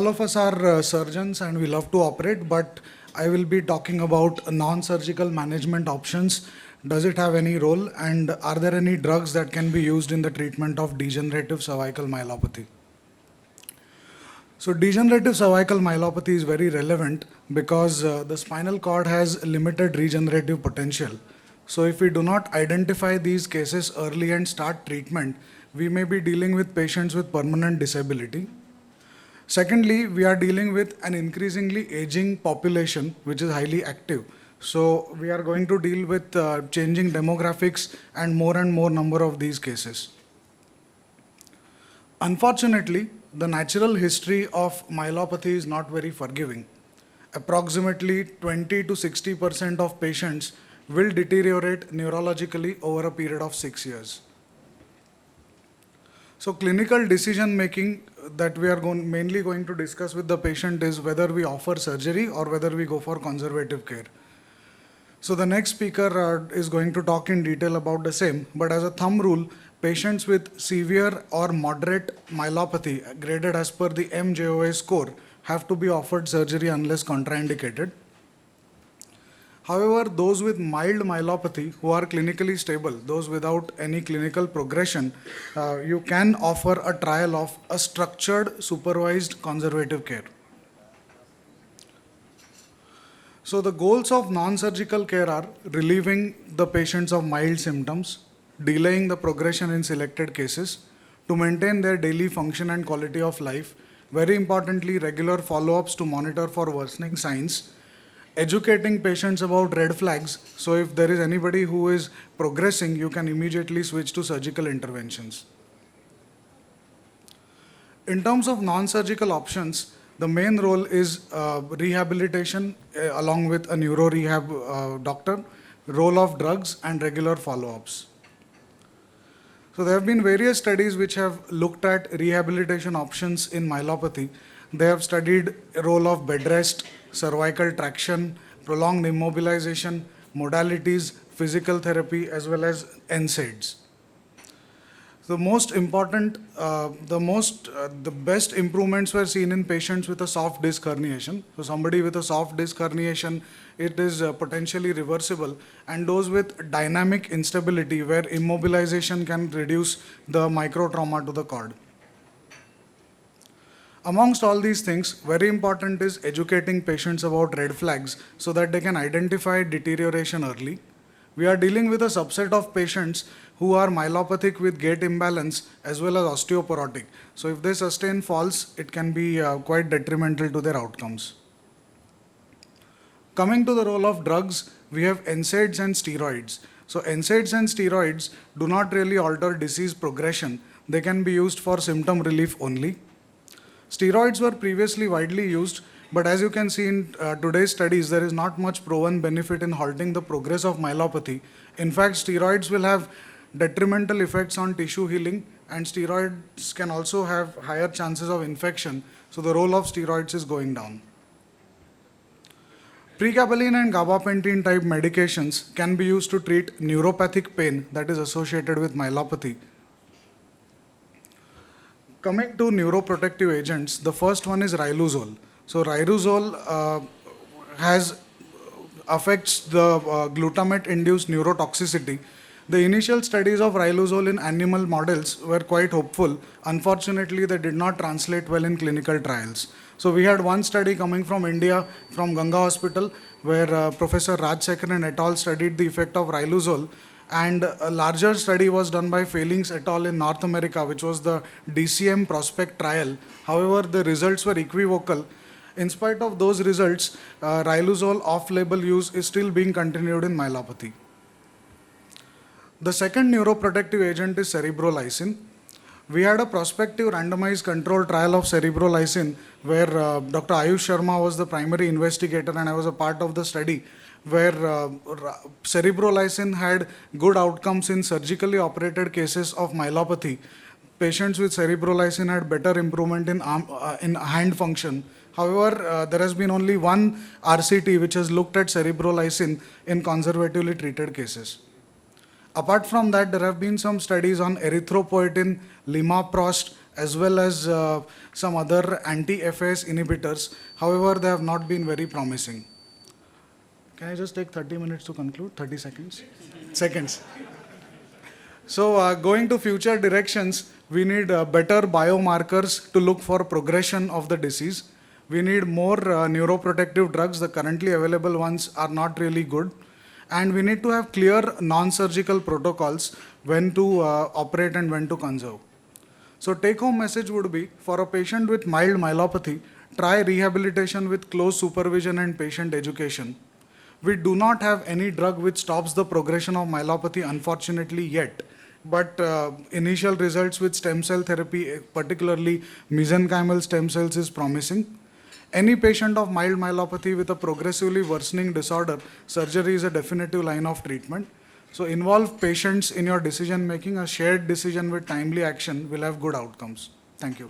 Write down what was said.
all of us are surgeons and we love to operate, but I will be talking about non-surgical management options. Does it have any role, and are there any drugs that can be used in the treatment of degenerative cervical myelopathy? So degenerative cervical myelopathy is very relevant because the spinal cord has limited regenerative potential. So if we do not identify these cases early and start treatment, we may be dealing with patients with permanent disability. Secondly, we are dealing with an increasingly aging population which is highly active. So we are going to deal with changing demographics and more number of these cases. Unfortunately, the natural history of myelopathy is not very forgiving. Approximately 20 to 60% of patients will deteriorate neurologically over a period of 6 years. So clinical decision making that we are mainly going to discuss with the patient is whether we offer surgery or whether we go for conservative care. So the next speaker is going to talk in detail about the same, but as a thumb rule, patients with severe or moderate myelopathy graded as per the MJOA score have to be offered surgery unless contraindicated. However, those with mild myelopathy who are clinically stable, those without any clinical progression, you can offer a trial of a structured supervised conservative care. So the goals of non-surgical care are relieving the patients of mild symptoms, delaying the progression in selected cases, to maintain their daily function and quality of life, very importantly regular follow-ups to monitor for worsening signs, educating patients about red flags, so if there is anybody who is progressing, you can immediately switch to surgical interventions. In terms of non-surgical options, the main role is rehabilitation along with a neuro rehab doctor, role of drugs and regular follow-ups. So there have been various studies which have looked at rehabilitation options in myelopathy. They have studied a role of bed rest, cervical traction, prolonged immobilization, modalities, physical therapy, as well as NSAIDs. The most important, the best improvements were seen in patients with a soft disc herniation. So somebody with a soft disc herniation, it is potentially reversible, and those with dynamic instability where immobilization can reduce the microtrauma to the cord. Amongst all these things, very important is educating patients about red flags so that they can identify deterioration early. We are dealing with a subset of patients who are myelopathic with gait imbalance as well as osteoporotic. So if they sustain falls, it can be quite detrimental to their outcomes. Coming to the role of drugs, we have NSAIDs and steroids. So NSAIDs and steroids do not really alter disease progression. They can be used for symptom relief only. Steroids were previously widely used, but as you can see in today's studies, there is not much proven benefit in halting the progress of myelopathy. In fact, steroids will have detrimental effects on tissue healing, and steroids can also have higher chances of infection. So the role of steroids is going down. Pregabalin and gabapentin type medications can be used to treat neuropathic pain that is associated with myelopathy. Coming to neuroprotective agents, the first one is riluzole. So riluzole affects the glutamate-induced neurotoxicity. The initial studies of riluzole in animal models were quite hopeful. Unfortunately, they did not translate well in clinical trials. So we had one study coming from India, from Ganga Hospital, where Professor Rajsekharan et al. Studied the effect of riluzole. And a larger study was done by Failings et al. In North America, which was the DCM prospect trial. However, the results were equivocal. In spite of those results, riluzole off-label use is still being continued in myelopathy. The second neuroprotective agent is cerebrolysin. We had a prospective randomized controlled trial of cerebrolysin where Dr. Ayush Sharma was the primary investigator, and I was a part of the study, where cerebrolysin had good outcomes in surgically operated cases of myelopathy. Patients with cerebrolysin had better improvement in hand function. However, there has been only one RCT which has looked at cerebrolysin in conservatively treated cases. Apart from that, there have been some studies on erythropoietin, limaprost, as well as some other anti-FAS inhibitors. However, they have not been very promising. Can I just take 30 minutes to conclude? 30 seconds? Seconds. So going to future directions, we need better biomarkers to look for progression of the disease. We need more neuroprotective drugs. The currently available ones are not really good. And we need to have clear non-surgical protocols when to operate and when to conserve. So take-home message would be, for a patient with mild myelopathy, try rehabilitation with close supervision and patient education. We do not have any drug which stops the progression of myelopathy, unfortunately, yet. But initial results with stem cell therapy, particularly mesenchymal stem cells, is promising. Any patient of mild myelopathy with a progressively worsening disorder, surgery is a definitive line of treatment. So involve patients in your decision making. A shared decision with timely action will have good outcomes. Thank you.